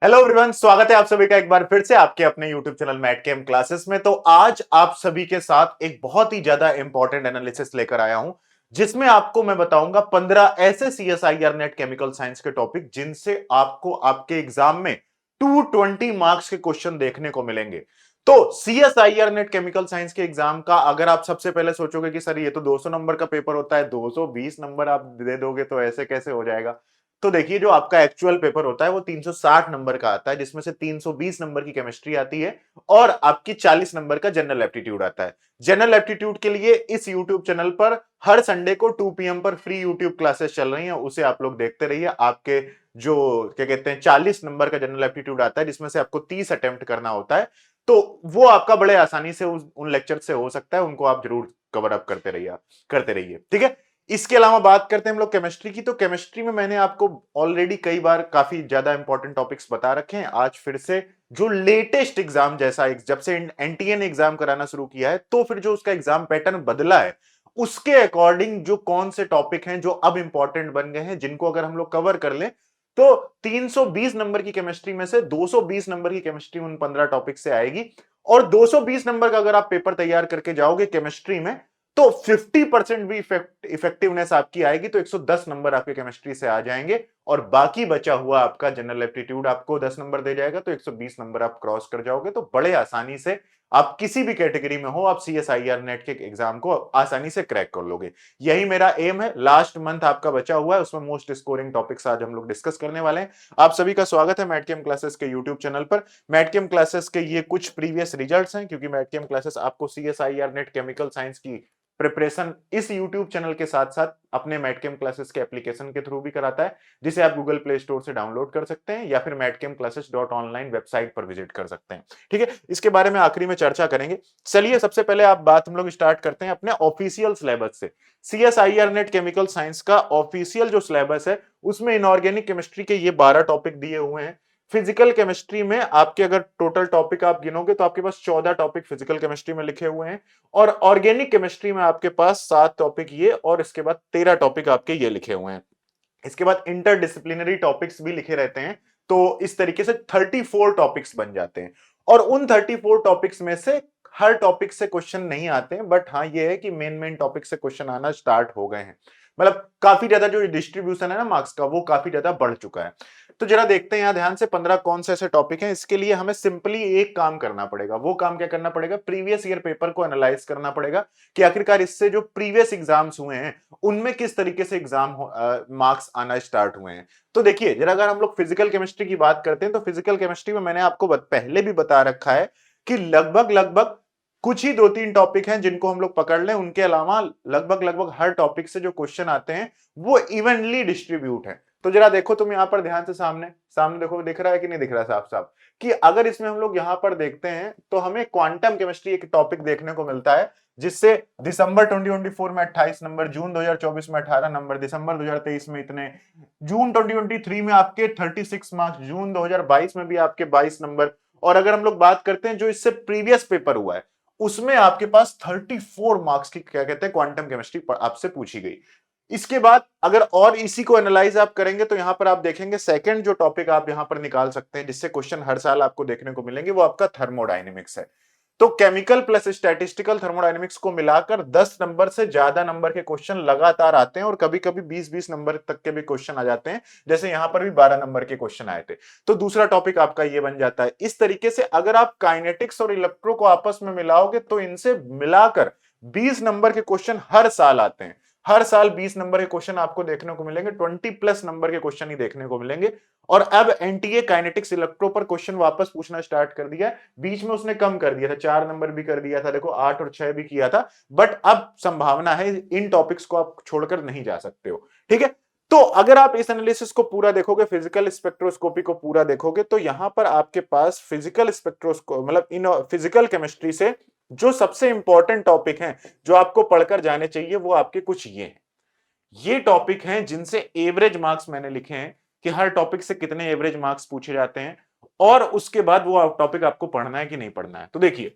Hello everyone, स्वागत है आप सभी का एक बार फिर से आपके अपने YouTube channel mat cam classes में। तो आज आप सभी के साथ एक बहुत ही ज्यादा इंपॉर्टेंट एनालिसिस लेकर आया हूं, जिसमें आपको मैं बताऊंगा 15 ऐसे सीएसआईआर नेट केमिकल साइंस के टॉपिक जिनसे आपको आपके एग्जाम में 220 मार्क्स के क्वेश्चन देखने को मिलेंगे। तो सीएसआईआर नेट केमिकल साइंस के एग्जाम का अगर आप सबसे पहले सोचोगे कि सर ये तो 200 नंबर का पेपर होता है, 220 नंबर आप दे दोगे तो ऐसे कैसे हो जाएगा। तो देखिए, जो आपका एक्चुअल पेपर होता है वो 360 नंबर का आता है, जिसमें से 320 नंबर की केमिस्ट्री आती है और आपकी 40 नंबर का जनरल एप्टीट्यूड आता है। जनरल एप्टीट्यूड के लिए इस यूट्यूब चैनल पर हर संडे को 2 पीएम पर फ्री यूट्यूब क्लासेस चल रही हैं, उसे आप लोग देखते रहिए। आपके जो क्या कहते हैं 40 नंबर का जनरल एप्टीट्यूड आता है, जिसमें से आपको 30 अटेम्प्ट करना होता है, तो वो आपका बड़े आसानी से उन लेक्चर से हो सकता है। उनको आप जरूर कवर अप करते रहिए, ठीक है। इसके अलावा बात करते हैं हम लोग केमिस्ट्री की। तो केमिस्ट्री में मैंने आपको ऑलरेडी कई बार काफी ज्यादा इंपॉर्टेंट टॉपिक्स बता रखे हैं। आज फिर से जो लेटेस्ट एग्जाम जैसा जब से एनटीए ने एग्जाम कराना शुरू किया है, तो फिर जो उसका एग्जाम पैटर्न बदला है, उसके अकॉर्डिंग जो कौन से टॉपिक हैं जो अब इंपॉर्टेंट बन गए हैं, जिनको अगर हम लोग कवर कर लें तो 320 नंबर की केमिस्ट्री में से 220 नंबर की केमिस्ट्री उन 15 टॉपिक से आएगी। और 220 नंबर का अगर आप पेपर तैयार करके जाओगे केमिस्ट्री में, तो 50% भी इफेक्टिवनेस आपकी आएगी, तो 110 नंबर आपके केमिस्ट्री से आ जाएंगे। और बाकी बचा हुआ आपका जनरल एप्टीट्यूड आपको 10 नंबर दे जाएगा, तो 120 नंबर आप क्रॉस कर जाओगे। तो बड़े आसानी से आप किसी भी कैटेगरी में हो, आप सीएसआईआर नेट के एग्जाम को आसानी से क्रैक कर लोगे। यही मेरा एम है। लास्ट मंथ आपका बचा हुआ है, उसमें मोस्ट स्कोरिंग टॉपिक्स आज हम लोग डिस्कस करने वाले हैं। आप सभी का स्वागत है मैटकेम क्लासेस के यूट्यूब चैनल पर। मैटकेम क्लासेस के ये कुछ प्रीवियस रिजल्ट्स हैं, क्योंकि मैटकेम क्लासेस आपको सीएसआईआर नेट केमिकल साइंस की प्रिपरेशन इस YouTube चैनल के साथ साथ अपने मैटकेम क्लासेस के एप्लीकेशन के थ्रू भी कराता है, जिसे आप गूगल प्ले स्टोर से डाउनलोड कर सकते हैं या फिर matcamclasses.online वेबसाइट पर विजिट कर सकते हैं, ठीक है। इसके बारे में आखिरी में चर्चा करेंगे। चलिए, सबसे पहले आप बात हम लोग स्टार्ट करते हैं अपने ऑफिशियल सिलेबस से। सीएसआईआर नेट केमिकल साइंस का ऑफिशियल जो सिलेबस है, उसमें इनऑर्गेनिक केमिस्ट्री के ये 12 टॉपिक दिए हुए हैं। फिजिकल केमिस्ट्री में आपके अगर टोटल टॉपिक आप गिनोगे तो आपके पास 14 टॉपिक फिजिकल केमिस्ट्री में लिखे हुए हैं, और ऑर्गेनिक केमिस्ट्री में आपके पास 7 टॉपिक ये, और इसके बाद 13 टॉपिक आपके ये लिखे हुए हैं। इसके बाद इंटरडिसिप्लिनरी टॉपिक्स भी लिखे रहते हैं, तो इस तरीके से 34 टॉपिक्स बन जाते हैं। और उन 34 टॉपिक्स में से हर टॉपिक से क्वेश्चन नहीं आते हैं, बट हाँ ये है कि मेन मेन टॉपिक से क्वेश्चन आना स्टार्ट हो गए हैं। मतलब काफी ज्यादा जो डिस्ट्रीब्यूशन है ना मार्क्स का, वो काफी ज्यादा बढ़ चुका है। तो जरा देखते हैं यहाँ ध्यान से 15 कौन से ऐसे टॉपिक हैं। इसके लिए हमें सिंपली एक काम करना पड़ेगा। वो काम क्या करना पड़ेगा? प्रीवियस ईयर पेपर को एनालाइज करना पड़ेगा कि आखिरकार इससे जो प्रीवियस एग्जाम्स हुए हैं उनमें किस तरीके से एग्जाम मार्क्स आना स्टार्ट हुए हैं। तो देखिए, जरा अगर हम लोग फिजिकल केमिस्ट्री की बात करते हैं, तो फिजिकल केमिस्ट्री में मैंने आपको पहले भी बता रखा है कि लगभग लगभग कुछ ही 2-3 टॉपिक हैं जिनको हम लोग पकड़ लें, उनके अलावा लगभग लगभग हर टॉपिक से जो क्वेश्चन आते हैं वो इवनली डिस्ट्रीब्यूट है। तो जरा देखो तुम यहां पर ध्यान से, सामने सामने देखो, दिख रहा है कि नहीं दिख रहा साफ साफ, कि अगर इसमें हम लोग यहां पर देखते हैं तो हमें क्वांटम केमिस्ट्री एक टॉपिक देखने को मिलता है, जिससे दिसंबर 2024 में 28 नंबर, जून 2024 में 18 नंबर, दिसंबर 2023 में इतने, जून 2023 में आपके 36 मार्क्स, जून 2022 में भी आपके 22 नंबर। और अगर हम लोग बात करते हैं जो इससे प्रीवियस पेपर हुआ है, उसमें आपके पास 34 मार्क्स की क्या कहते हैं क्वांटम केमिस्ट्री आपसे पूछी गई। इसके बाद अगर और इसी को एनालाइज आप करेंगे तो यहां पर आप देखेंगे सेकंड जो टॉपिक आप यहां पर निकाल सकते हैं, जिससे क्वेश्चन हर साल आपको देखने को मिलेंगे, वो आपका थर्मोडायनेमिक्स है। तो केमिकल प्लस स्टैटिस्टिकल थर्मोडायनेमिक्स को मिलाकर 10 नंबर से ज्यादा नंबर के क्वेश्चन लगातार आते हैं, और कभी कभी 20-20 नंबर तक के भी क्वेश्चन आ जाते हैं, जैसे यहां पर भी 12 नंबर के क्वेश्चन आए थे। तो दूसरा टॉपिक आपका ये बन जाता है। इस तरीके से अगर आप काइनेटिक्स और इलेक्ट्रो को आपस में मिलाओगे तो इनसे मिलाकर 20 नंबर के क्वेश्चन हर साल आते हैं। हर साल 20 नंबर के क्वेश्चन आपको देखने को मिलेंगे, 20 प्लस नंबर के क्वेश्चन ही देखने को मिलेंगे। और अब एनटीए काइनेटिक्स इलेक्ट्रो पर क्वेश्चन वापस पूछना स्टार्ट कर दिया है। बीच में उसने कम कर दिया था, 4 नंबर भी कर दिया था, देखो 8 और 6 भी किया था, बट अब संभावना है इन टॉपिक्स को आप छोड़कर नहीं जा सकते हो, ठीक है। तो अगर आप इस एनालिसिस को पूरा देखोगे, फिजिकल स्पेक्ट्रोस्कोपी को पूरा देखोगे, तो यहां पर आपके पास फिजिकल स्पेक्ट्रोस्कोपी मतलब इन फिजिकल केमिस्ट्री से जो सबसे इंपॉर्टेंट टॉपिक हैं जो आपको पढ़कर जाने चाहिए, वो आपके कुछ ये हैं। ये टॉपिक हैं जिनसे एवरेज मार्क्स मैंने लिखे हैं कि हर टॉपिक से कितने एवरेज मार्क्स पूछे जाते हैं, और उसके बाद वो टॉपिक आपको पढ़ना है कि नहीं पढ़ना है। तो देखिए,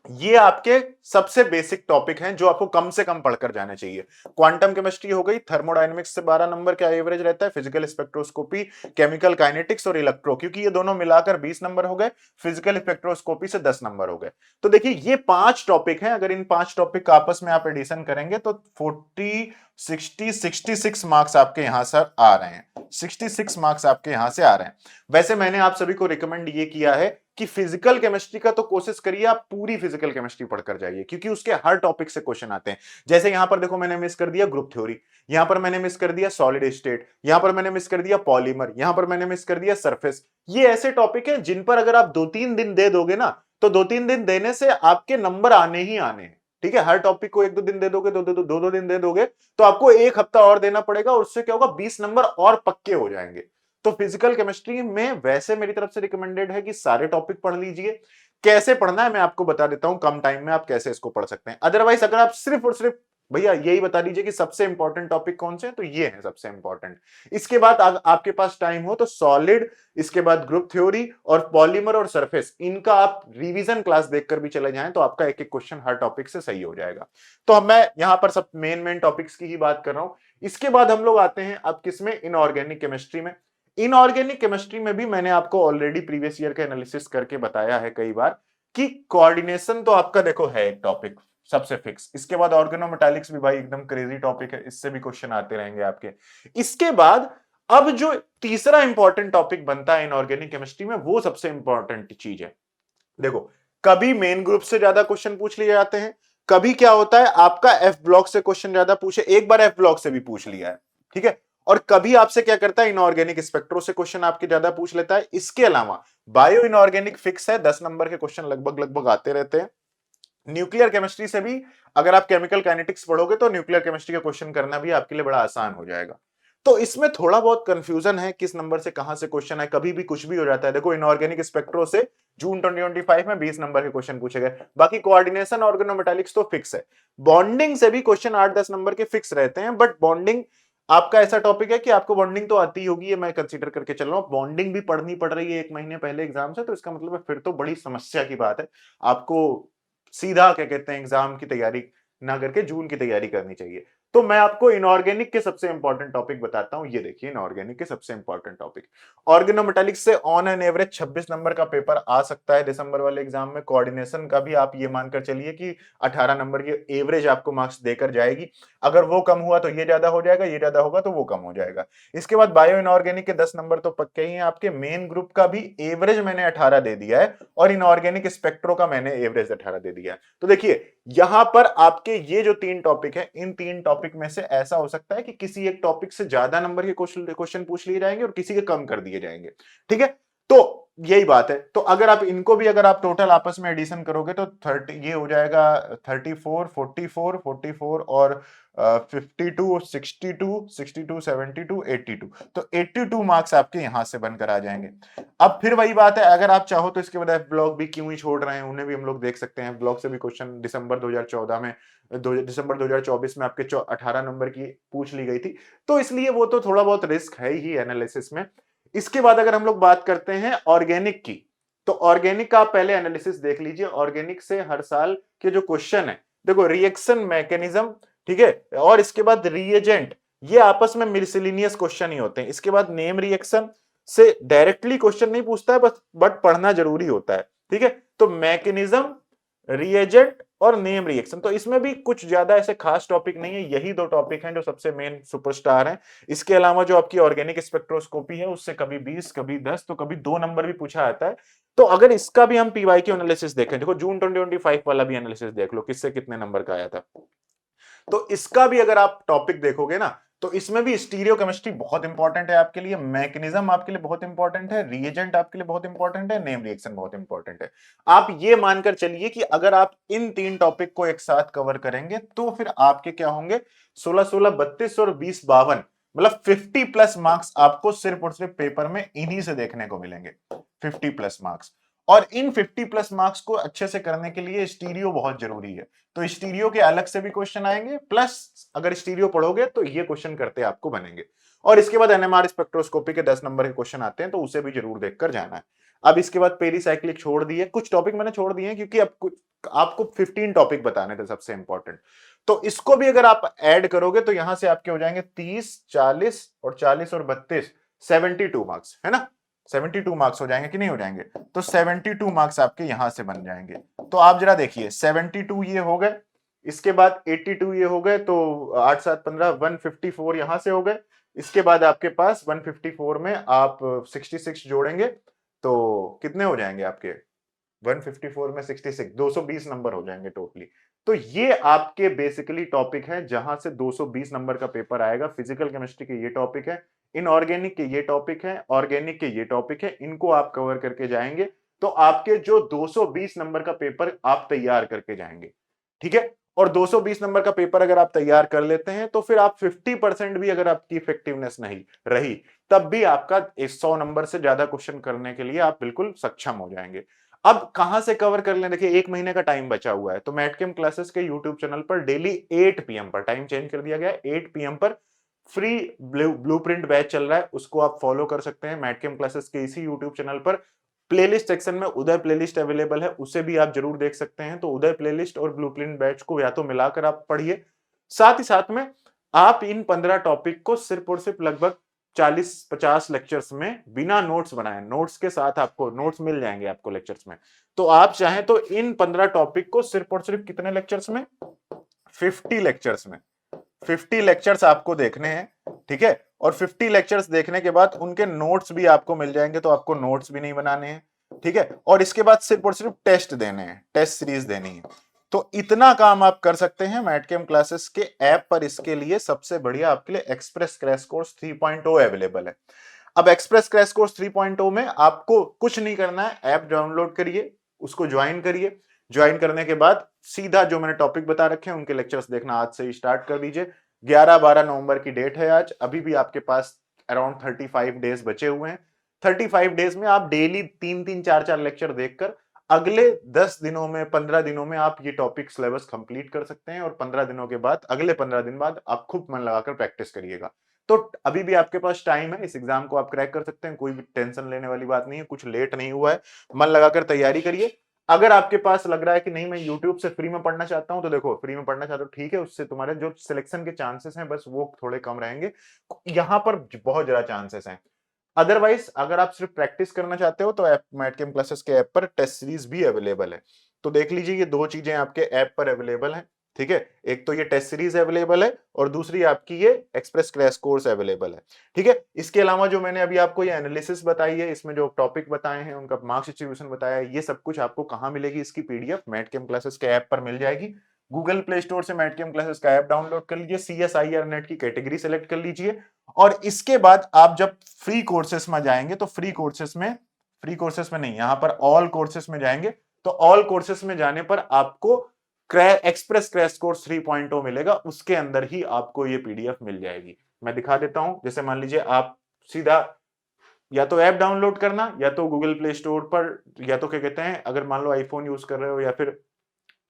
ये आपके सबसे बेसिक टॉपिक हैं जो आपको कम से कम पढ़कर जाने चाहिए। क्वांटम केमिस्ट्री हो गई, थर्मोडायनेमिक्स से 12 नंबर का एवरेज रहता है, फिजिकल स्पेक्ट्रोस्कोपी, केमिकल काइनेटिक्स और इलेक्ट्रो, क्योंकि ये दोनों मिलाकर 20 नंबर हो गए, फिजिकल स्पेक्ट्रोस्कोपी से 10 नंबर हो गए। तो देखिए ये 5 टॉपिक हैं, अगर इन 5 टॉपिक का आपस में आप एडिशन करेंगे तो 40 60 66 मार्क्स आपके यहां से आ रहे हैं, 66 मार्क्स आपके यहां से आ रहे हैं। वैसे मैंने आप सभी को रिकमेंड ये किया है कि फिजिकल केमिस्ट्री का तो कोशिश करिए आप पूरी फिजिकल केमिस्ट्री पढ़कर जाइए, क्योंकि उसके हर टॉपिक से क्वेश्चन आते हैं। जैसे यहां पर देखो मैंने मिस कर दिया ग्रुप थ्योरी, यहां पर मैंने मिस कर दिया सॉलिड स्टेट, यहां पर मैंने मिस कर दिया पॉलीमर, यहां पर मैंने मिस कर दिया सरफेस। ये ऐसे टॉपिक है जिन पर अगर आप 2-3 दिन दे दोगे ना, तो 2-3 दिन देने से आपके नंबर आने ही आने हैं। ठीक है, हर टॉपिक को 1-2 दिन दे दोगे, दो दिन दे दोगे, तो आपको 1 हफ्ता और देना पड़ेगा, और उससे क्या होगा, 20 नंबर और पक्के हो जाएंगे। तो फिजिकल केमिस्ट्री में वैसे मेरी तरफ से रिकमेंडेड है कि सारे टॉपिक पढ़ लीजिए। कैसे पढ़ना है मैं आपको बता देता हूं, कम टाइम में आप कैसे इसको पढ़ सकते हैं। अदरवाइज अगर आप सिर्फ और सिर्फ भैया यही बता दीजिए कि सबसे इंपॉर्टेंट टॉपिक कौन से हैं, तो ये है सबसे इंपॉर्टेंट। इसके बाद आपके पास टाइम हो तो सॉलिड, इसके बाद ग्रुप थ्योरी और पॉलीमर और सरफेस, इनका आप रिवीजन क्लास देखकर भी चले जाएं तो आपका एक एक क्वेश्चन हर टॉपिक से सही हो जाएगा। तो मैं यहां पर सब मेन टॉपिक्स की ही बात कर रहा हूं। इसके बाद हम लोग आते हैं अब किसमें, इनऑर्गेनिक केमिस्ट्री में। इनऑर्गेनिक केमिस्ट्री में भी मैंने आपको ऑलरेडी प्रीवियस ईयर का एनालिसिस करके बताया है कई बार कि कोऑर्डिनेशन तो आपका देखो है एक टॉपिक सबसे फिक्स। इसके बाद ऑर्गेनोमेटालिक्स भी भाई एकदम क्रेजी टॉपिक है, इससे भी क्वेश्चन आते रहेंगे आपके। इसके बाद अब जो तीसरा इंपॉर्टेंट टॉपिक बनता है इनऑर्गेनिक केमिस्ट्री में, वो सबसे इंपॉर्टेंट चीज है। देखो कभी मेन ग्रुप से ज्यादा क्वेश्चन पूछ लिए जाते हैं, कभी क्या होता है आपका एफ ब्लॉक से क्वेश्चन ज्यादा पूछे, एक बार एफ ब्लॉक से भी पूछ लिया है, ठीक है। और कभी आपसे क्या करता है, इनऑर्गेनिक स्पेक्ट्रो से क्वेश्चन आपके ज्यादा पूछ लेता है। इसके अलावा बायो इनऑर्गेनिक फिक्स है, 10 नंबर के क्वेश्चन लगभग लगभग आते रहते हैं। न्यूक्लियर केमिस्ट्री से भी अगर आप केमिकल काइनेटिक्स पढ़ोगे तो न्यूक्लियर केमिस्ट्री का क्वेश्चन करना भी आपके लिए बड़ा आसान हो जाएगा। तो इसमें थोड़ा बहुत कंफ्यूजन है किस नंबर से कहां से क्वेश्चन है, कभी भी कुछ भी हो जाता है। देखो इनऑर्गेनिक स्पेक्ट्रो से जून 2025 में 20 नंबर के क्वेश्चन पूछे गए, बाकी कोऑर्डिनेशन ऑर्गेनोमेटालिक्स तो फिक्स है। बॉन्डिंग से भी क्वेश्चन 8-10 नंबर के फिक्स रहते हैं, बट बॉन्डिंग आपका ऐसा टॉपिक है कि आपको बॉन्डिंग तो आती ही होगी, ये मैं कंसीडर करके चल रहा हूं। बॉन्डिंग भी पढ़नी पड़ रही है 1 महीने पहले एग्जाम से, तो इसका मतलब है फिर तो बड़ी समस्या की बात है। आपको सीधा क्या कहते हैं एग्जाम की तैयारी ना करके जून की तैयारी करनी चाहिए। तो मैं आपको इनऑर्गेनिक के सबसे इंपॉर्टेंट टॉपिक बताता हूं, ये देखिए इनऑर्गेनिक के सबसे इंपॉर्टेंट टॉपिक। ऑर्गेनोमेटालिक्स से ऑन एन एवरेज 26 नंबर का पेपर आ सकता है दिसंबर वाले एग्जाम में। कोऑर्डिनेशन का भी आप ये मानकर चलिए कि 18 नंबर की एवरेज आपको मार्क्स देकर जाएगी। अगर वो कम हुआ तो ये ज्यादा हो जाएगा, ये ज्यादा होगा तो वो कम हो जाएगा। इसके बाद बायो इनऑर्गेनिक के 10 नंबर तो पक्के ही हैं आपके। मेन ग्रुप का भी एवरेज मैंने 18 दे दिया है, और इनऑर्गेनिक स्पेक्ट्रो का मैंने एवरेज 18 दे दिया है। तो देखिए यहां पर आपके ये जो 3 टॉपिक है, इन 3 टॉपिक में से ऐसा हो सकता है कि किसी एक टॉपिक से ज्यादा नंबर के क्वेश्चन पूछ लिए जाएंगे और किसी के कम कर दिए जाएंगे, ठीक है। तो यही बात है। तो अगर आप इनको भी अगर आप टोटल आपस में एडिशन करोगे तो 30 ये हो जाएगा 34 44 44 और 52 62 62 72 82। तो 82 मार्क्स आपके यहां से बनकर आ जाएंगे। अब फिर वही बात है, अगर आप चाहो तो इसके बाद एफ ब्लॉक भी क्यों ही छोड़ रहे हैं, उन्हें भी हम लोग देख सकते हैं। ब्लॉक से भी क्वेश्चन दिसंबर 2014 में दिसंबर 2024 में आपके 18 नंबर की पूछ ली गई थी, तो इसलिए वो तो थोड़ा बहुत रिस्क है ही एनालिसिस में। इसके बाद अगर हम लोग बात करते हैं ऑर्गेनिक की, तो ऑर्गेनिक का आप पहले एनालिसिस देख लीजिए। ऑर्गेनिक से हर साल के जो क्वेश्चन है, देखो रिएक्शन मैकेनिज्म, ठीक है, और इसके बाद रिएजेंट, ये आपस में मिसलिनियस क्वेश्चन ही होते हैं। इसके बाद नेम रिएक्शन से डायरेक्टली क्वेश्चन नहीं पूछता है बस, बट पढ़ना जरूरी होता है, ठीक है। तो मैकेनिज्म, रिएजेंट और नेम रिएक्शन, तो इसमें भी कुछ ज्यादा ऐसे खास टॉपिक नहीं है, यही 2 टॉपिक हैं जो सबसे मेन सुपरस्टार हैं। इसके अलावा जो आपकी ऑर्गेनिक स्पेक्ट्रोस्कोपी है, उससे कभी 20 कभी 10 तो कभी 2 नंबर भी पूछा आता है। तो अगर इसका भी हम पीवाईक्यू एनालिसिस देखें, देखो जून 2025 वाला भी एनालिसिस देख लो किससे कितने नंबर का आया था। तो इसका भी अगर आप टॉपिक देखोगे ना, तो इसमें भी स्टीरियो केमिस्ट्री बहुत इंपॉर्टेंट है आपके लिए, मैकेनिज्म आपके लिए बहुत इंपॉर्टेंट है, रिएजेंट आपके लिए बहुत इंपॉर्टेंट है, नेम रिएक्शन बहुत इंपॉर्टेंट है। आप ये मानकर चलिए कि अगर आप इन 3 टॉपिक को एक साथ कवर करेंगे तो फिर आपके क्या होंगे, 16 16 32 और 20 52, मतलब 50+ मार्क्स आपको सिर्फ और सिर्फ पेपर में इन्हीं से देखने को मिलेंगे, 50+ मार्क्स। और इन 50+ मार्क्स को अच्छे से करने के लिए स्टीरियो बहुत जरूरी है। तो स्टीरियो के अलग से भी क्वेश्चन आएंगे, प्लस अगर स्टीरियो पढ़ोगे तो ये क्वेश्चन करते आपको बनेंगे। और इसके बाद एनएमआर स्पेक्ट्रोस्कोपी के 10 नंबर के क्वेश्चन आते हैं, तो उसे भी जरूर देखकर जाना है। अब इसके बाद पेरीसाइक्लिक छोड़ दिए, कुछ टॉपिक मैंने छोड़ दिए क्योंकि अब आपको 15 टॉपिक बताने थे सबसे इंपॉर्टेंट। तो इसको भी अगर आप ऐड करोगे तो यहां से आपके हो जाएंगे 30, 40 और 40 और 32, 72 मार्क्स, है ना। 72 मार्क्स हो जाएंगे कि नहीं हो जाएंगे? तो 72 मार्क्स आपके यहां से बन जाएंगे। तो आप जरा देखिए 72 ये हो गए, इसके बाद 82 ये हो गए, तो 8 7 15 154 यहां से हो गए। इसके बाद आपके पास 154 में आप 66 जोड़ेंगे तो कितने हो जाएंगे आपके? 154 में 66, 220 नंबर हो जाएंगे टोटली। तो ये आपके बेसिकली टॉपिक है जहां से 220 नंबर का पेपर आएगा। फिजिकल केमिस्ट्री के ये टॉपिक है, इनऑर्गेनिक के ये टॉपिक है, ऑर्गेनिक के ये टॉपिक है, इनको आप कवर करके जाएंगे तो आपके जो 220 नंबर का पेपर आप तैयार करके जाएंगे, ठीक है। और 220 नंबर का पेपर अगर आप तैयार कर लेते हैं तो फिर आप 50% भी अगर आपकी इफेक्टिवनेस नहीं रही तब भी आपका 100 नंबर से ज्यादा क्वेश्चन करने के लिए आप बिल्कुल सक्षम हो जाएंगे। अब कहां से कवर कर लें? देखिए 1 महीने का टाइम बचा हुआ है, तो मैटकेम क्लासेस के यूट्यूब चैनल पर डेली 8 पीएम पर, टाइम चेंज कर दिया गया है, 8 पीएम पर फ्री ब्लूप्रिंट बैच चल रहा है, उसको आप फॉलो कर सकते हैं मैटकेम क्लासेस के इसी यूट्यूब चैनल पर। प्लेलिस्ट सेक्शन में उदय प्लेलिस्ट अवेलेबल है, उसे भी आप जरूर देख सकते हैं। तो उदय प्लेलिस्ट और ब्लूप्रिंट बैच को या तो मिलाकर आप पढ़िए, साथ ही साथ में आप इन 15 टॉपिक को सिर्फ और सिर्फ लगभग 40-50 लेक्चर्स में बिना नोट्स बनाए, नोट्स के साथ आपको नोट्स मिल जाएंगे आपको लेक्चर्स में, तो आप चाहें तो इन 15 टॉपिक को सिर्फ और सिर्फ कितने लेक्चर्स में? 50 लेक्चर्स में, 50 लेक्चर्स आपको देखने हैं, ठीक है। और 50 लेक्चर्स देखने के बाद उनके नोट्स भी आपको मिल जाएंगे, तो आपको नोट्स भी नहीं बनाने हैं, ठीक है। और इसके बाद सिर्फ और सिर्फ टेस्ट देने हैं, टेस्ट सीरीज देनी है। तो इतना काम आप कर सकते हैं मैटकेम क्लासेस के ऐप पर। इसके लिए सबसे बढ़िया आपके लिए एक्सप्रेस क्रैश कोर्स 3.0 अवेलेबल है। अब एक्सप्रेस क्रैश कोर्स 3.0 में आपको कुछ नहीं करना है, ऐप डाउनलोड करिए, उसको ज्वाइन करिए। ज्वाइन करने के बाद सीधा जो मैंने टॉपिक बता रखे हैं उनके लेक्चर्स देखना आज से ही स्टार्ट कर दीजिए। 11-12 नवंबर की डेट है आज, अभी भी आपके पास अराउंड 35 डेज बचे हुए हैं। 35 डेज में आप डेली 3-3, 4-4 लेक्चर देखकर अगले 10 दिनों में, 15 दिनों में आप ये टॉपिक सिलेबस कंप्लीट कर सकते हैं। और 15 दिनों के बाद, अगले 15 दिन बाद आप खूब मन लगाकर प्रैक्टिस करिएगा। तो अभी भी आपके पास टाइम है, इस एग्जाम को आप क्रैक कर सकते हैं, कोई भी टेंशन लेने वाली बात नहीं है, कुछ लेट नहीं हुआ है, मन लगाकर तैयारी करिए। अगर आपके पास लग रहा है कि नहीं मैं यूट्यूब से फ्री में पढ़ना चाहता हूं, तो देखो फ्री में पढ़ना चाहते हो ठीक है, उससे तुम्हारे जो सिलेक्शन के चांसेस हैं बस वो थोड़े कम रहेंगे, यहां पर बहुत ज्यादा चांसेस हैं। अदरवाइज अगर आप सिर्फ प्रैक्टिस करना चाहते हो तो ऐप मैटकेम क्लासेस के ऐप पर टेस्ट सीरीज भी अवेलेबल है। तो देख लीजिए ये दो चीजें आपके ऐप पर अवेलेबल हैं, ठीक है। एक तो ये टेस्ट सीरीज अवेलेबल है और दूसरी आपकी ये एक्सप्रेस क्रैश कोर्स अवेलेबल है, ठीक है। इसके अलावा जो मैंने अभी आपको ये एनालिसिस बताई है, इसमें जो टॉपिक बताए हैं उनका मार्क्स डिस्ट्रीब्यूशन बताया है, ये सब कुछ आपको कहां मिलेगी? इसकी पीडीएफ मैटकेम क्लासेस के ऐप पर मिल जाएगी। गूगल प्ले स्टोर से मैटकेम क्लासेस का ऐप डाउनलोड कर लीजिए, CSIR नेट की कैटेगरी सेलेक्ट कर लीजिए और इसके बाद आप जब फ्री कोर्सेस में जाएंगे तो फ्री कोर्सेस में नहीं, यहां पर ऑल कोर्सेस में जाएंगे तो ऑल कोर्सेस में जाने पर आपको एक्सप्रेस क्रैश कोर्स 3.0 मिलेगा, उसके अंदर ही आपको ये पीडीएफ मिल जाएगी। मैं दिखा देता हूं, जैसे मान लीजिए आप सीधा या तो ऐप डाउनलोड करना, या तो गूगल प्ले स्टोर पर, या तो क्या कहते हैं अगर मान लो आईफोन यूज कर रहे हो या फिर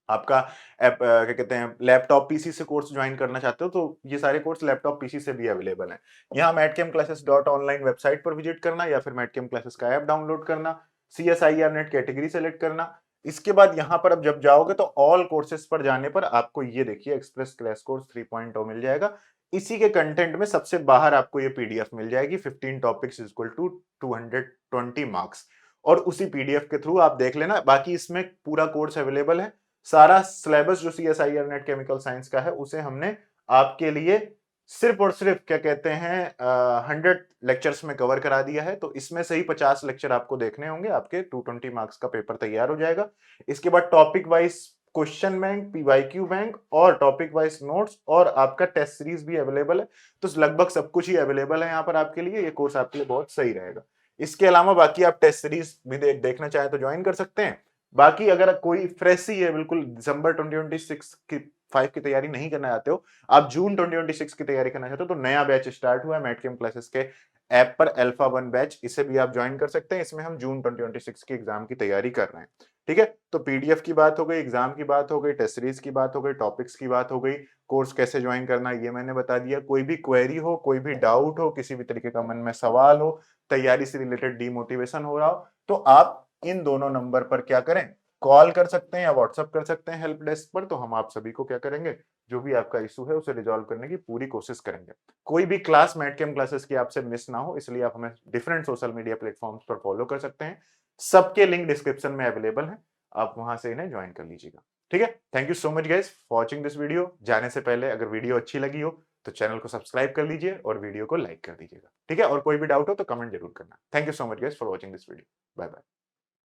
आपका ऐप क्या कहते हैं लैपटॉप पीसी से कोर्स ज्वाइन करना चाहते हो, तो ये सारे कोर्स लैपटॉप पीसी से भी अवेलेबल हैं। यहाँ matcamclasses.online वेबसाइट पर विजिट करना या फिर मैटकेम क्लासेस का ऐप डाउनलोड करना, CSIR नेट कैटेगरी सेलेक्ट करना। इसके बाद यहाँ पर अब जब जाओगे तो ऑल कोर्सेज पर जाने पर आपको ये देखिए एक्सप्रेस क्रैश कोर्स 3.0 मिल जाएगा। इसी के कंटेंट में सबसे बाहर आपको ये पीडीएफ मिल जाएगी, 15 टॉपिक्स इक्वल टू 220 मार्क्स, और उसी पीडीएफ के थ्रू आप देख लेना। बाकी इसमें पूरा कोर्स अवेलेबल है, सारा सिलेबस जो CSIR नेट केमिकल साइंस का है उसे हमने आपके लिए सिर्फ और सिर्फ क्या कहते हैं 100 लेक्चर्स में कवर करा दिया है। तो इसमें से ही 50 लेक्चर आपको देखने होंगे, आपके 220 मार्क्स का पेपर तैयार हो जाएगा। इसके बाद topic wise question bank, PYQ bank और टॉपिक वाइज नोट्स और आपका टेस्ट सीरीज भी अवेलेबल है। तो लगभग सब कुछ ही अवेलेबल है यहाँ पर आपके लिए, ये कोर्स आपके लिए बहुत सही रहेगा। इसके अलावा बाकी आप टेस्ट सीरीज भी देखना चाहें तो ज्वाइन कर सकते हैं। बाकी अगर कोई फ्रेश ही है, बिल्कुल दिसंबर 2026 की 5 की तैयारी नहीं करना चाहते हो, आप जून 2026 की तैयारी करना चाहते हो, तो नया बैच स्टार्ट हुआ है मैट कैम्प क्लासेस के ऐप पर, अल्फा 1 बैच, इसे भी आप ज्वाइन कर सकते हैं। इसमें हम जून 2026 की एग्जाम की तैयारी कर रहे हैं। ठीक है, तो पीडीएफ की बात हो गई, एग्जाम की बात हो गई, टेस्ट सीरीज की बात हो गई, टॉपिक्स की बात हो गई, कोर्स कैसे ज्वाइन करना ये मैंने बता दिया। कोई भी क्वेरी हो, कोई भी डाउट हो, किसी भी तरीके का मन में सवाल हो, तैयारी से रिलेटेड डीमोटिवेशन हो रहा हो, तो आप इन दोनों नंबर पर क्या करें, कॉल कर सकते हैं या व्हाट्सअप कर सकते हैं हेल्प डेस्क पर। तो हम आप सभी को क्या करेंगे, जो भी आपका इशू है उसे रिजॉल्व करने की पूरी कोशिश करेंगे। कोई भी क्लास मैट कैम्प क्लासेस की आपसे मिस ना हो, इसलिए आप हमें डिफरेंट सोशल मीडिया प्लेटफॉर्म्स पर फॉलो कर सकते हैं। सबके लिंक डिस्क्रिप्शन में अवेलेबल है, आप वहां से इन्हें ज्वाइन कर लीजिएगा। ठीक है, thank you so much guys for watching this video. जाने से पहले अगर वीडियो अच्छी लगी हो तो चैनल को सब्सक्राइब कर लीजिए और वीडियो को लाइक कर दीजिएगा। ठीक है, और कोई भी डाउट हो तो कमेंट जरूर करना। Thank you so much guys for watching this video. Bye bye.